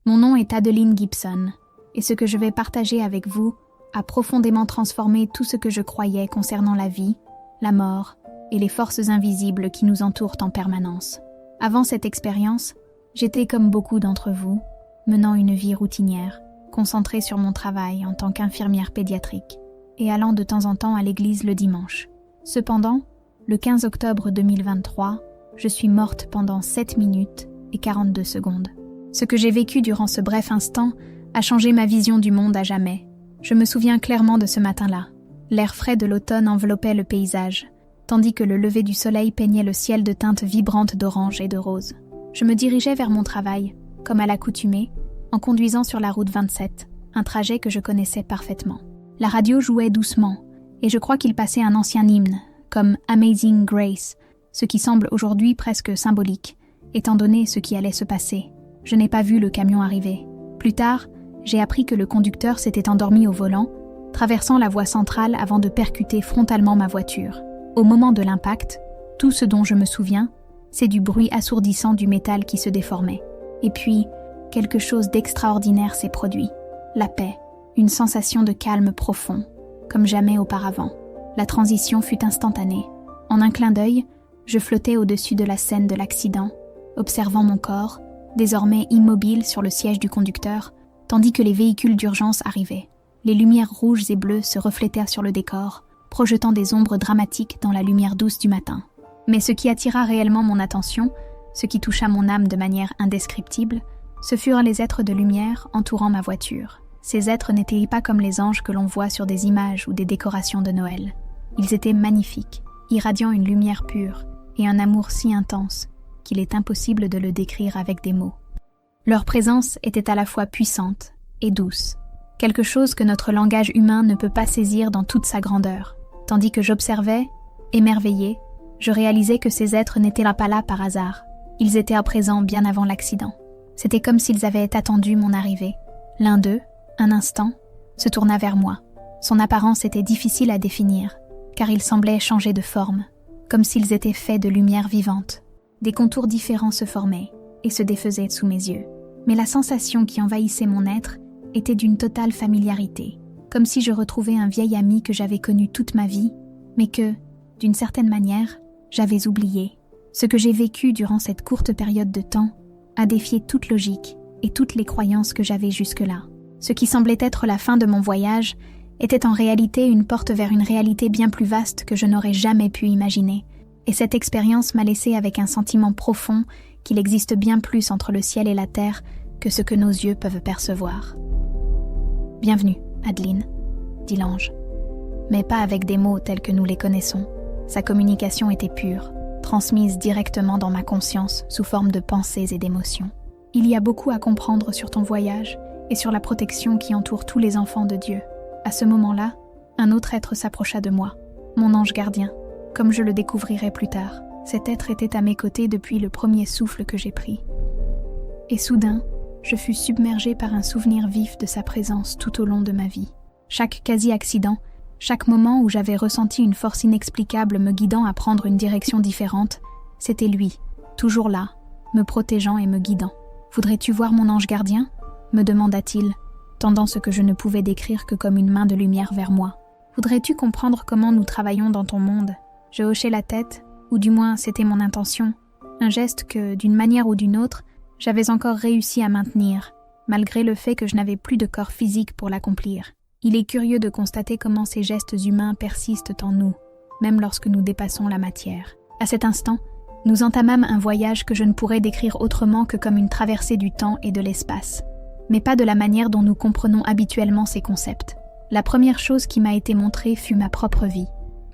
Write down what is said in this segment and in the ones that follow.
Mon nom est Adeline Gibson, et ce que je vais partager avec vous a profondément transformé tout ce que je croyais concernant la vie, la mort et les forces invisibles qui nous entourent en permanence. Avant cette expérience, j'étais comme beaucoup d'entre vous, menant une vie routinière, concentrée sur mon travail en tant qu'infirmière pédiatrique et allant de temps en temps à l'église le dimanche. Cependant, le 15 octobre 2023, je suis morte pendant 7 minutes et 42 secondes. Ce que j'ai vécu durant ce bref instant a changé ma vision du monde à jamais. Je me souviens clairement de ce matin-là. L'air frais de l'automne enveloppait le paysage, tandis que le lever du soleil peignait le ciel de teintes vibrantes d'orange et de rose. Je me dirigeais vers mon travail, comme à l'accoutumée, en conduisant sur la route 27, un trajet que je connaissais parfaitement. La radio jouait doucement, et je crois qu'il passait un ancien hymne, comme Amazing Grace, ce qui semble aujourd'hui presque symbolique, étant donné ce qui allait se passer. Je n'ai pas vu le camion arriver. Plus tard, j'ai appris que le conducteur s'était endormi au volant, traversant la voie centrale avant de percuter frontalement ma voiture. Au moment de l'impact, tout ce dont je me souviens, c'est du bruit assourdissant du métal qui se déformait. Et puis, quelque chose d'extraordinaire s'est produit. La paix, une sensation de calme profond, comme jamais auparavant. La transition fut instantanée. En un clin d'œil, je flottais au-dessus de la scène de l'accident, observant mon corps, désormais immobile sur le siège du conducteur, tandis que les véhicules d'urgence arrivaient. Les lumières rouges et bleues se reflétèrent sur le décor, projetant des ombres dramatiques dans la lumière douce du matin. Mais ce qui attira réellement mon attention, ce qui toucha mon âme de manière indescriptible, ce furent les êtres de lumière entourant ma voiture. Ces êtres n'étaient pas comme les anges que l'on voit sur des images ou des décorations de Noël. Ils étaient magnifiques, irradiant une lumière pure et un amour si intense qu'il est impossible de le décrire avec des mots. Leur présence était à la fois puissante et douce, quelque chose que notre langage humain ne peut pas saisir dans toute sa grandeur. Tandis que j'observais, émerveillée, je réalisais que ces êtres n'étaient pas là par hasard. Ils étaient à présent bien avant l'accident. C'était comme s'ils avaient attendu mon arrivée. L'un d'eux, un instant, se tourna vers moi. Son apparence était difficile à définir, car il semblait changer de forme, comme s'ils étaient faits de lumière vivante. Des contours différents se formaient et se défaisaient sous mes yeux. Mais la sensation qui envahissait mon être était d'une totale familiarité, comme si je retrouvais un vieil ami que j'avais connu toute ma vie, mais que, d'une certaine manière, j'avais oublié. Ce que j'ai vécu durant cette courte période de temps a défié toute logique et toutes les croyances que j'avais jusque-là. Ce qui semblait être la fin de mon voyage était en réalité une porte vers une réalité bien plus vaste que je n'aurais jamais pu imaginer. Et cette expérience m'a laissé avec un sentiment profond qu'il existe bien plus entre le ciel et la terre que ce que nos yeux peuvent percevoir. « Bienvenue, Adeline », dit l'ange. Mais pas avec des mots tels que nous les connaissons. Sa communication était pure, transmise directement dans ma conscience sous forme de pensées et d'émotions. Il y a beaucoup à comprendre sur ton voyage et sur la protection qui entoure tous les enfants de Dieu. À ce moment-là, un autre être s'approcha de moi, mon ange gardien. Comme je le découvrirai plus tard, cet être était à mes côtés depuis le premier souffle que j'ai pris. Et soudain, je fus submergée par un souvenir vif de sa présence tout au long de ma vie. Chaque quasi-accident, chaque moment où j'avais ressenti une force inexplicable me guidant à prendre une direction différente, c'était lui, toujours là, me protégeant et me guidant. « Voudrais-tu voir mon ange gardien ?» me demanda-t-il, tendant ce que je ne pouvais décrire que comme une main de lumière vers moi. « Voudrais-tu comprendre comment nous travaillons dans ton monde ?» Je hochai la tête, ou du moins c'était mon intention, un geste que, d'une manière ou d'une autre, j'avais encore réussi à maintenir, malgré le fait que je n'avais plus de corps physique pour l'accomplir. Il est curieux de constater comment ces gestes humains persistent en nous, même lorsque nous dépassons la matière. À cet instant, nous entamâmes un voyage que je ne pourrais décrire autrement que comme une traversée du temps et de l'espace, mais pas de la manière dont nous comprenons habituellement ces concepts. La première chose qui m'a été montrée fut ma propre vie,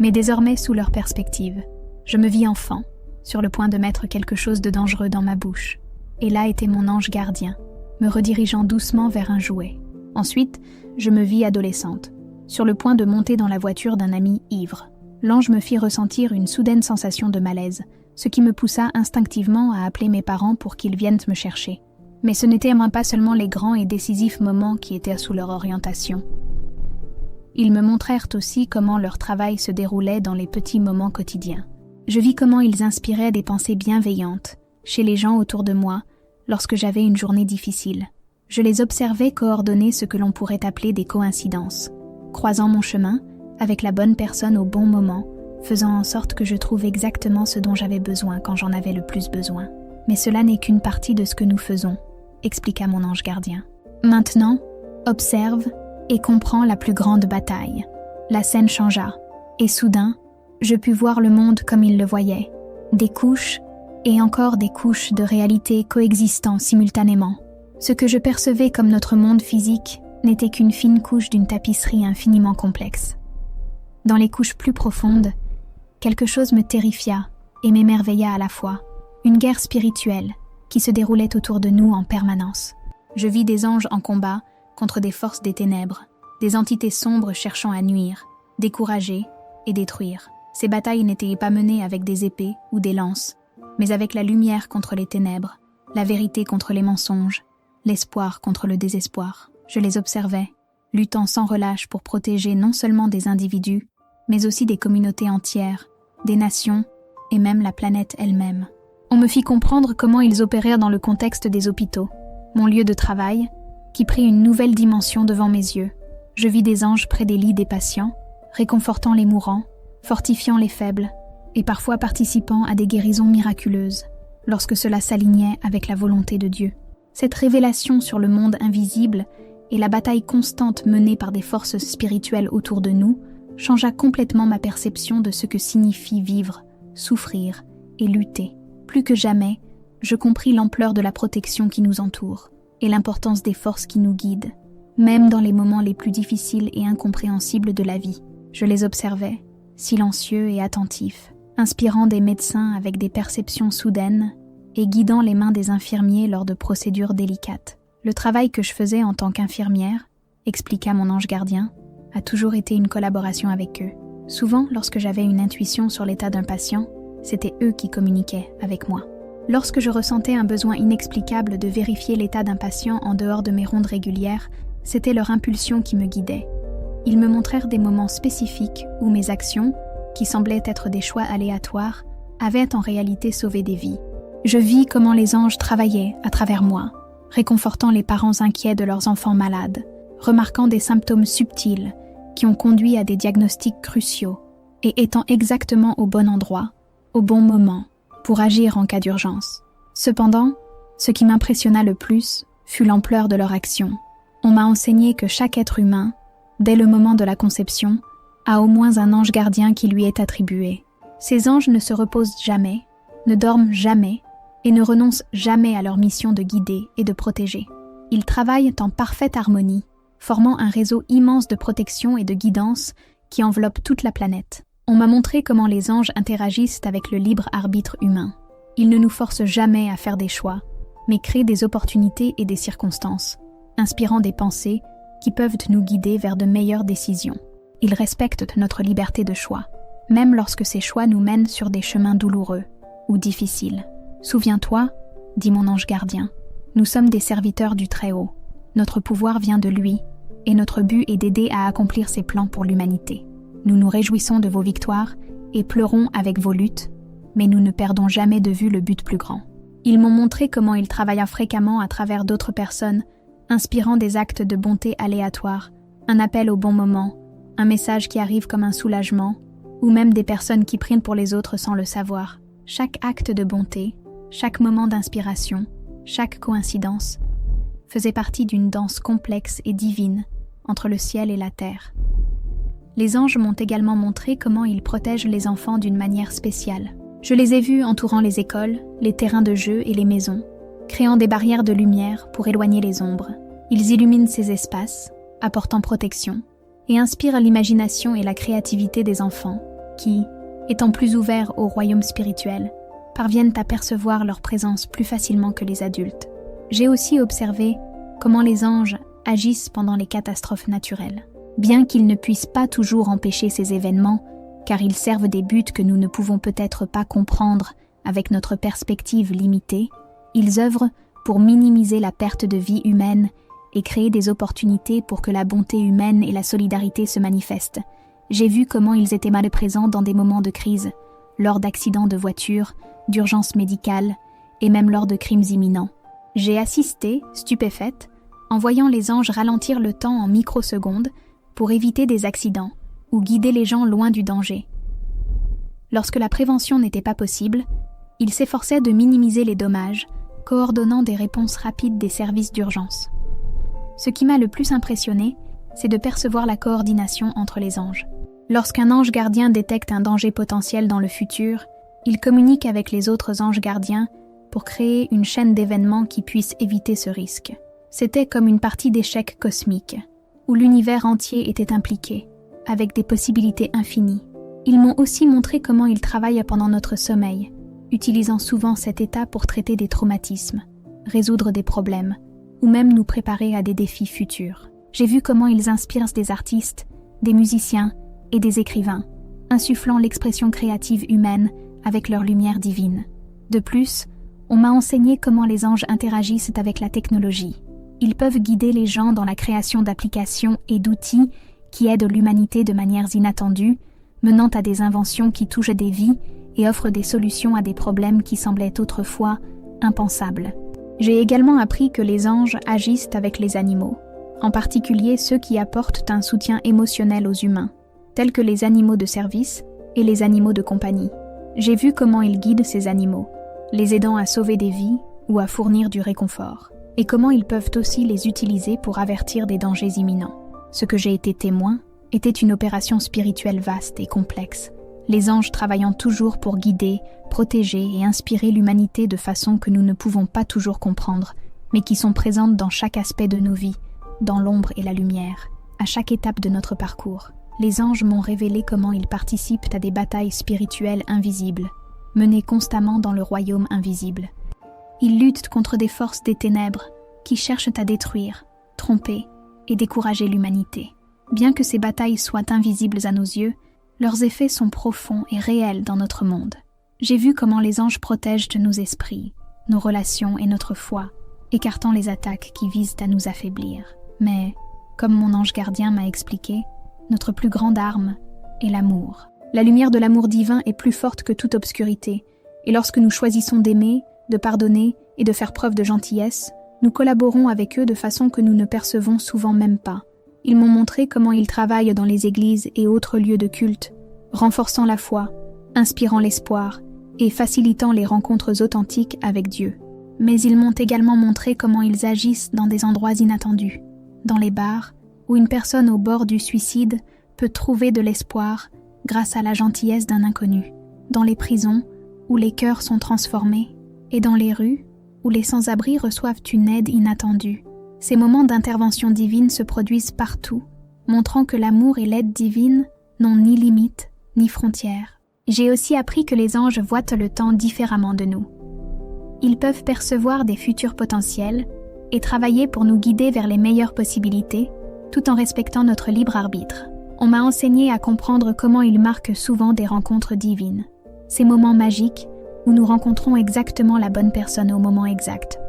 mais désormais sous leur perspective. Je me vis enfant, sur le point de mettre quelque chose de dangereux dans ma bouche. Et là était mon ange gardien, me redirigeant doucement vers un jouet. Ensuite, je me vis adolescente, sur le point de monter dans la voiture d'un ami ivre. L'ange me fit ressentir une soudaine sensation de malaise, ce qui me poussa instinctivement à appeler mes parents pour qu'ils viennent me chercher. Mais ce n'étaient pas seulement les grands et décisifs moments qui étaient sous leur orientation. Ils me montrèrent aussi comment leur travail se déroulait dans les petits moments quotidiens. Je vis comment ils inspiraient des pensées bienveillantes chez les gens autour de moi lorsque j'avais une journée difficile. Je les observais coordonner ce que l'on pourrait appeler des coïncidences, croisant mon chemin avec la bonne personne au bon moment, faisant en sorte que je trouve exactement ce dont j'avais besoin quand j'en avais le plus besoin. Mais cela n'est qu'une partie de ce que nous faisons, expliqua mon ange gardien. Maintenant, observe et comprends la plus grande bataille. La scène changea, et soudain, je pus voir le monde comme il le voyait, des couches et encore des couches de réalité coexistant simultanément. Ce que je percevais comme notre monde physique n'était qu'une fine couche d'une tapisserie infiniment complexe. Dans les couches plus profondes, quelque chose me terrifia et m'émerveilla à la fois, une guerre spirituelle qui se déroulait autour de nous en permanence. Je vis des anges en combat contre des forces des ténèbres, des entités sombres cherchant à nuire, décourager et détruire. Ces batailles n'étaient pas menées avec des épées ou des lances, mais avec la lumière contre les ténèbres, la vérité contre les mensonges, l'espoir contre le désespoir. Je les observais, luttant sans relâche pour protéger non seulement des individus, mais aussi des communautés entières, des nations et même la planète elle-même. On me fit comprendre comment ils opérèrent dans le contexte des hôpitaux, mon lieu de travail, qui prit une nouvelle dimension devant mes yeux. Je vis des anges près des lits des patients, réconfortant les mourants, fortifiant les faibles, et parfois participant à des guérisons miraculeuses, lorsque cela s'alignait avec la volonté de Dieu. Cette révélation sur le monde invisible et la bataille constante menée par des forces spirituelles autour de nous changea complètement ma perception de ce que signifie vivre, souffrir et lutter. Plus que jamais, je compris l'ampleur de la protection qui nous entoure et l'importance des forces qui nous guident, même dans les moments les plus difficiles et incompréhensibles de la vie. Je les observais, silencieux et attentifs, inspirant des médecins avec des perceptions soudaines et guidant les mains des infirmiers lors de procédures délicates. Le travail que je faisais en tant qu'infirmière, expliqua mon ange gardien, a toujours été une collaboration avec eux. Souvent, lorsque j'avais une intuition sur l'état d'un patient, c'était eux qui communiquaient avec moi. Lorsque je ressentais un besoin inexplicable de vérifier l'état d'un patient en dehors de mes rondes régulières, c'était leur impulsion qui me guidait. Ils me montrèrent des moments spécifiques où mes actions, qui semblaient être des choix aléatoires, avaient en réalité sauvé des vies. Je vis comment les anges travaillaient à travers moi, réconfortant les parents inquiets de leurs enfants malades, remarquant des symptômes subtils qui ont conduit à des diagnostics cruciaux et étant exactement au bon endroit, au bon moment, pour agir en cas d'urgence. Cependant, ce qui m'impressionna le plus fut l'ampleur de leur action. On m'a enseigné que chaque être humain, dès le moment de la conception, a au moins un ange gardien qui lui est attribué. Ces anges ne se reposent jamais, ne dorment jamais et ne renoncent jamais à leur mission de guider et de protéger. Ils travaillent en parfaite harmonie, formant un réseau immense de protection et de guidance qui enveloppe toute la planète. On m'a montré comment les anges interagissent avec le libre arbitre humain. Ils ne nous forcent jamais à faire des choix, mais créent des opportunités et des circonstances, inspirant des pensées qui peuvent nous guider vers de meilleures décisions. Ils respectent notre liberté de choix, même lorsque ces choix nous mènent sur des chemins douloureux ou difficiles. Souviens-toi, dit mon ange gardien, nous sommes des serviteurs du Très-Haut. Notre pouvoir vient de lui, et notre but est d'aider à accomplir ses plans pour l'humanité. Nous nous réjouissons de vos victoires et pleurons avec vos luttes, mais nous ne perdons jamais de vue le but plus grand. Ils m'ont montré comment ils travaillent fréquemment à travers d'autres personnes, inspirant des actes de bonté aléatoires, un appel au bon moment, un message qui arrive comme un soulagement, ou même des personnes qui prient pour les autres sans le savoir. Chaque acte de bonté, chaque moment d'inspiration, chaque coïncidence, faisait partie d'une danse complexe et divine entre le ciel et la terre. Les anges m'ont également montré comment ils protègent les enfants d'une manière spéciale. Je les ai vus entourant les écoles, les terrains de jeu et les maisons, créant des barrières de lumière pour éloigner les ombres. Ils illuminent ces espaces, apportant protection, et inspirent l'imagination et la créativité des enfants, qui, étant plus ouverts au royaume spirituel, parviennent à percevoir leur présence plus facilement que les adultes. J'ai aussi observé comment les anges agissent pendant les catastrophes naturelles. Bien qu'ils ne puissent pas toujours empêcher ces événements, car ils servent des buts que nous ne pouvons peut-être pas comprendre avec notre perspective limitée, ils œuvrent pour minimiser la perte de vie humaine et créer des opportunités pour que la bonté humaine et la solidarité se manifestent. J'ai vu comment ils étaient mal présents dans des moments de crise, lors d'accidents de voiture, d'urgences médicales et même lors de crimes imminents. J'ai assisté, stupéfaite, en voyant les anges ralentir le temps en microsecondes pour éviter des accidents ou guider les gens loin du danger. Lorsque la prévention n'était pas possible, ils s'efforçaient de minimiser les dommages, coordonnant des réponses rapides des services d'urgence. Ce qui m'a le plus impressionné, c'est de percevoir la coordination entre les anges. Lorsqu'un ange gardien détecte un danger potentiel dans le futur, il communique avec les autres anges gardiens pour créer une chaîne d'événements qui puisse éviter ce risque. C'était comme une partie d'échecs cosmique, où l'univers entier était impliqué, avec des possibilités infinies. Ils m'ont aussi montré comment ils travaillent pendant notre sommeil, utilisant souvent cet état pour traiter des traumatismes, résoudre des problèmes, ou même nous préparer à des défis futurs. J'ai vu comment ils inspirent des artistes, des musiciens et des écrivains, insufflant l'expression créative humaine avec leur lumière divine. De plus, on m'a enseigné comment les anges interagissent avec la technologie. Ils peuvent guider les gens dans la création d'applications et d'outils qui aident l'humanité de manières inattendues, menant à des inventions qui touchent des vies et offrent des solutions à des problèmes qui semblaient autrefois impensables. J'ai également appris que les anges agissent avec les animaux, en particulier ceux qui apportent un soutien émotionnel aux humains, tels que les animaux de service et les animaux de compagnie. J'ai vu comment ils guident ces animaux, les aidant à sauver des vies ou à fournir du réconfort, et comment ils peuvent aussi les utiliser pour avertir des dangers imminents. Ce que j'ai été témoin était une opération spirituelle vaste et complexe, les anges travaillant toujours pour guider, protéger et inspirer l'humanité de façon que nous ne pouvons pas toujours comprendre, mais qui sont présentes dans chaque aspect de nos vies, dans l'ombre et la lumière, à chaque étape de notre parcours. Les anges m'ont révélé comment ils participent à des batailles spirituelles invisibles, menées constamment dans le royaume invisible. Ils luttent contre des forces des ténèbres qui cherchent à détruire, tromper et décourager l'humanité. Bien que ces batailles soient invisibles à nos yeux, leurs effets sont profonds et réels dans notre monde. J'ai vu comment les anges protègent nos esprits, nos relations et notre foi, écartant les attaques qui visent à nous affaiblir. Mais, comme mon ange gardien m'a expliqué, notre plus grande arme est l'amour. La lumière de l'amour divin est plus forte que toute obscurité, et lorsque nous choisissons d'aimer, de pardonner et de faire preuve de gentillesse, nous collaborons avec eux de façon que nous ne percevons souvent même pas. Ils m'ont montré comment ils travaillent dans les églises et autres lieux de culte, renforçant la foi, inspirant l'espoir et facilitant les rencontres authentiques avec Dieu. Mais ils m'ont également montré comment ils agissent dans des endroits inattendus, dans les bars, où une personne au bord du suicide peut trouver de l'espoir grâce à la gentillesse d'un inconnu, dans les prisons, où les cœurs sont transformés, et dans les rues, où les sans-abri reçoivent une aide inattendue. Ces moments d'intervention divine se produisent partout, montrant que l'amour et l'aide divine n'ont ni limites, ni frontières. J'ai aussi appris que les anges voient le temps différemment de nous. Ils peuvent percevoir des futurs potentiels et travailler pour nous guider vers les meilleures possibilités, tout en respectant notre libre arbitre. On m'a enseigné à comprendre comment ils marquent souvent des rencontres divines, ces moments magiques où nous rencontrons exactement la bonne personne au moment exact,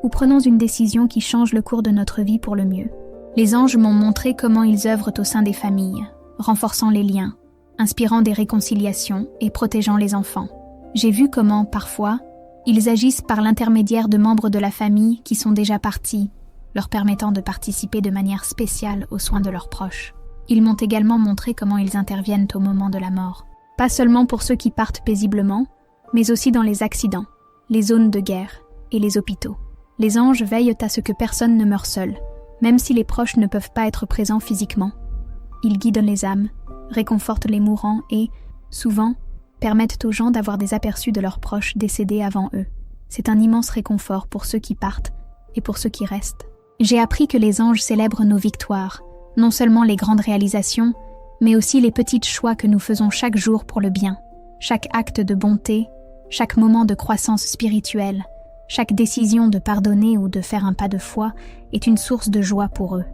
ou prenons une décision qui change le cours de notre vie pour le mieux. Les anges m'ont montré comment ils œuvrent au sein des familles, renforçant les liens, inspirant des réconciliations et protégeant les enfants. J'ai vu comment, parfois, ils agissent par l'intermédiaire de membres de la famille qui sont déjà partis, leur permettant de participer de manière spéciale aux soins de leurs proches. Ils m'ont également montré comment ils interviennent au moment de la mort, pas seulement pour ceux qui partent paisiblement, mais aussi dans les accidents, les zones de guerre et les hôpitaux. Les anges veillent à ce que personne ne meure seul, même si les proches ne peuvent pas être présents physiquement. Ils guident les âmes, réconfortent les mourants et, souvent, permettent aux gens d'avoir des aperçus de leurs proches décédés avant eux. C'est un immense réconfort pour ceux qui partent et pour ceux qui restent. J'ai appris que les anges célèbrent nos victoires, non seulement les grandes réalisations, mais aussi les petits choix que nous faisons chaque jour pour le bien. Chaque acte de bonté, chaque moment de croissance spirituelle, chaque décision de pardonner ou de faire un pas de foi est une source de joie pour eux.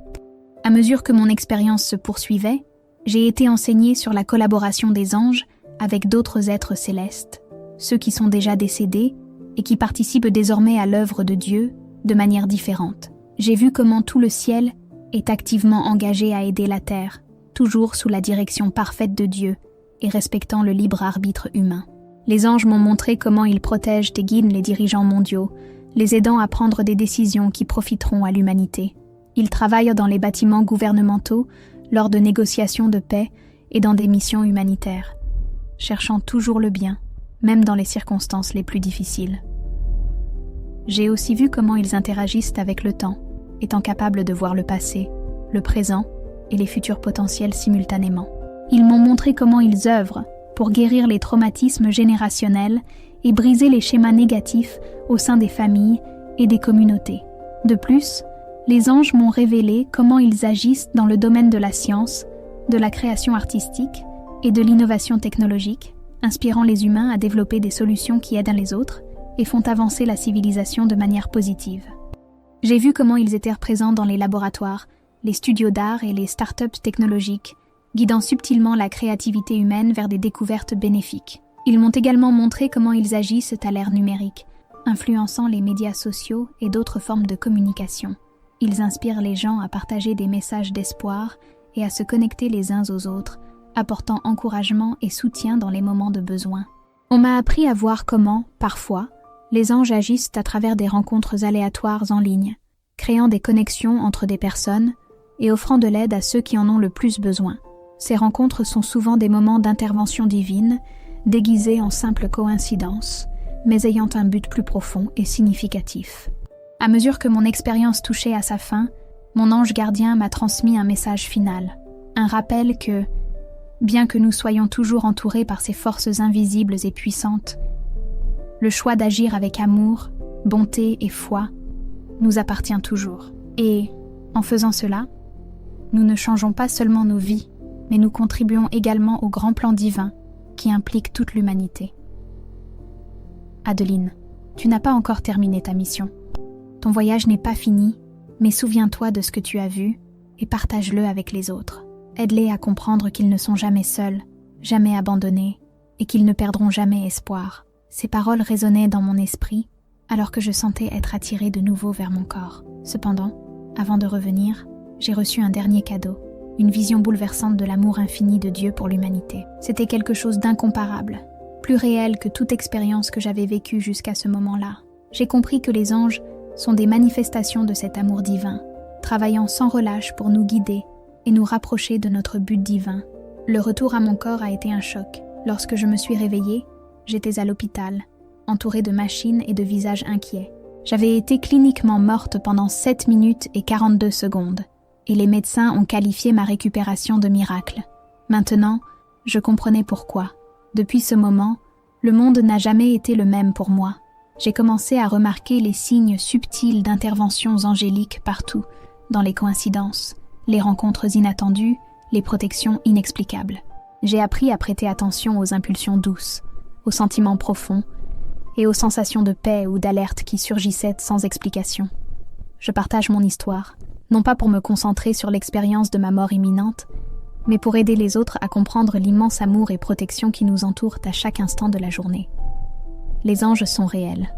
À mesure que mon expérience se poursuivait, j'ai été enseignée sur la collaboration des anges avec d'autres êtres célestes, ceux qui sont déjà décédés et qui participent désormais à l'œuvre de Dieu de manière différente. J'ai vu comment tout le ciel est activement engagé à aider la terre, toujours sous la direction parfaite de Dieu et respectant le libre arbitre humain. Les anges m'ont montré comment ils protègent et guident les dirigeants mondiaux, les aidant à prendre des décisions qui profiteront à l'humanité. Ils travaillent dans les bâtiments gouvernementaux, lors de négociations de paix et dans des missions humanitaires, cherchant toujours le bien, même dans les circonstances les plus difficiles. J'ai aussi vu comment ils interagissent avec le temps, étant capables de voir le passé, le présent et les futurs potentiels simultanément. Ils m'ont montré comment ils œuvrent pour guérir les traumatismes générationnels et briser les schémas négatifs au sein des familles et des communautés. De plus, les anges m'ont révélé comment ils agissent dans le domaine de la science, de la création artistique et de l'innovation technologique, inspirant les humains à développer des solutions qui aident les autres et font avancer la civilisation de manière positive. J'ai vu comment ils étaient présents dans les laboratoires, les studios d'art et les startups technologiques, guidant subtilement la créativité humaine vers des découvertes bénéfiques. Ils m'ont également montré comment ils agissent à l'ère numérique, influençant les médias sociaux et d'autres formes de communication. Ils inspirent les gens à partager des messages d'espoir et à se connecter les uns aux autres, apportant encouragement et soutien dans les moments de besoin. On m'a appris à voir comment, parfois, les anges agissent à travers des rencontres aléatoires en ligne, créant des connexions entre des personnes et offrant de l'aide à ceux qui en ont le plus besoin. Ces rencontres sont souvent des moments d'intervention divine, déguisés en simples coïncidences, mais ayant un but plus profond et significatif. À mesure que mon expérience touchait à sa fin, mon ange gardien m'a transmis un message final, un rappel que, bien que nous soyons toujours entourés par ces forces invisibles et puissantes, le choix d'agir avec amour, bonté et foi nous appartient toujours. Et, en faisant cela, nous ne changeons pas seulement nos vies, mais nous contribuons également au grand plan divin qui implique toute l'humanité. Adeline, tu n'as pas encore terminé ta mission. Ton voyage n'est pas fini, mais souviens-toi de ce que tu as vu et partage-le avec les autres. Aide-les à comprendre qu'ils ne sont jamais seuls, jamais abandonnés et qu'ils ne perdront jamais espoir. Ces paroles résonnaient dans mon esprit alors que je sentais être attirée de nouveau vers mon corps. Cependant, avant de revenir, j'ai reçu un dernier cadeau, une vision bouleversante de l'amour infini de Dieu pour l'humanité. C'était quelque chose d'incomparable, plus réel que toute expérience que j'avais vécue jusqu'à ce moment-là. J'ai compris que les anges sont des manifestations de cet amour divin, travaillant sans relâche pour nous guider et nous rapprocher de notre but divin. Le retour à mon corps a été un choc. Lorsque je me suis réveillée, j'étais à l'hôpital, entourée de machines et de visages inquiets. J'avais été cliniquement morte pendant 7 minutes et 42 secondes, et les médecins ont qualifié ma récupération de miracle. Maintenant, je comprenais pourquoi. Depuis ce moment, le monde n'a jamais été le même pour moi. J'ai commencé à remarquer les signes subtils d'interventions angéliques partout, dans les coïncidences, les rencontres inattendues, les protections inexplicables. J'ai appris à prêter attention aux impulsions douces, aux sentiments profonds et aux sensations de paix ou d'alerte qui surgissaient sans explication. Je partage mon histoire, non pas pour me concentrer sur l'expérience de ma mort imminente, mais pour aider les autres à comprendre l'immense amour et protection qui nous entourent à chaque instant de la journée. Les anges sont réels.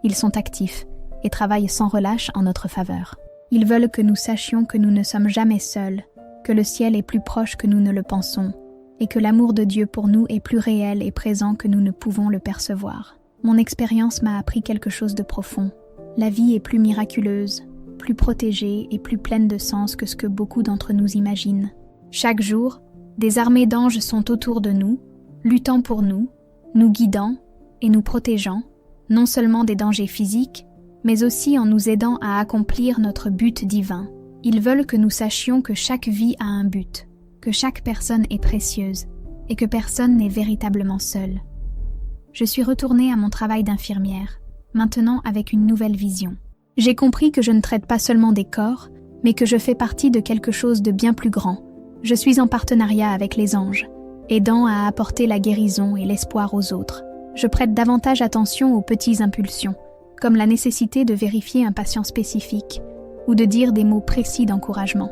Ils sont actifs et travaillent sans relâche en notre faveur. Ils veulent que nous sachions que nous ne sommes jamais seuls, que le ciel est plus proche que nous ne le pensons, et que l'amour de Dieu pour nous est plus réel et présent que nous ne pouvons le percevoir. Mon expérience m'a appris quelque chose de profond. La vie est plus miraculeuse, plus protégée et plus pleine de sens que ce que beaucoup d'entre nous imaginent. Chaque jour, des armées d'anges sont autour de nous, luttant pour nous guidant et nous protégeant, non seulement des dangers physiques, mais aussi en nous aidant à accomplir notre but divin. Ils veulent que nous sachions que chaque vie a un but, que chaque personne est précieuse et que personne n'est véritablement seul. Je suis retournée à mon travail d'infirmière, maintenant avec une nouvelle vision. J'ai compris que je ne traite pas seulement des corps, mais que je fais partie de quelque chose de bien plus grand. Je suis en partenariat avec les anges, aidant à apporter la guérison et l'espoir aux autres. Je prête davantage attention aux petites impulsions, comme la nécessité de vérifier un patient spécifique ou de dire des mots précis d'encouragement.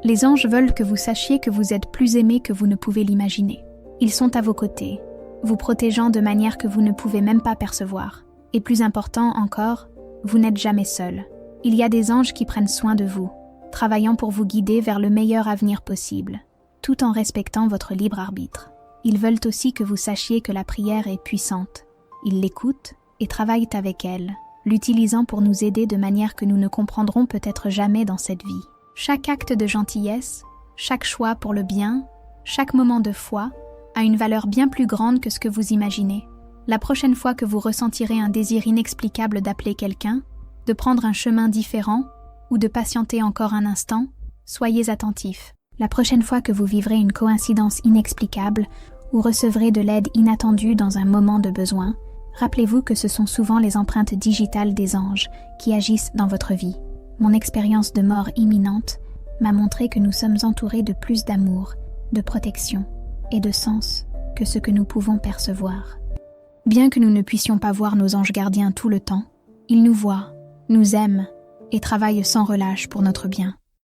Les anges veulent que vous sachiez que vous êtes plus aimé que vous ne pouvez l'imaginer. Ils sont à vos côtés, vous protégeant de manière que vous ne pouvez même pas percevoir. Et plus important encore, vous n'êtes jamais seul. Il y a des anges qui prennent soin de vous, travaillant pour vous guider vers le meilleur avenir possible, tout en respectant votre libre arbitre. Ils veulent aussi que vous sachiez que la prière est puissante. Ils l'écoutent et travaillent avec elle, l'utilisant pour nous aider de manière que nous ne comprendrons peut-être jamais dans cette vie. Chaque acte de gentillesse, chaque choix pour le bien, chaque moment de foi a une valeur bien plus grande que ce que vous imaginez. La prochaine fois que vous ressentirez un désir inexplicable d'appeler quelqu'un, de prendre un chemin différent ou de patienter encore un instant, soyez attentifs. La prochaine fois que vous vivrez une coïncidence inexplicable ou recevrez de l'aide inattendue dans un moment de besoin, rappelez-vous que ce sont souvent les empreintes digitales des anges qui agissent dans votre vie. Mon expérience de mort imminente m'a montré que nous sommes entourés de plus d'amour, de protection et de sens que ce que nous pouvons percevoir. Bien que nous ne puissions pas voir nos anges gardiens tout le temps, ils nous voient, nous aiment et travaillent sans relâche pour notre bien.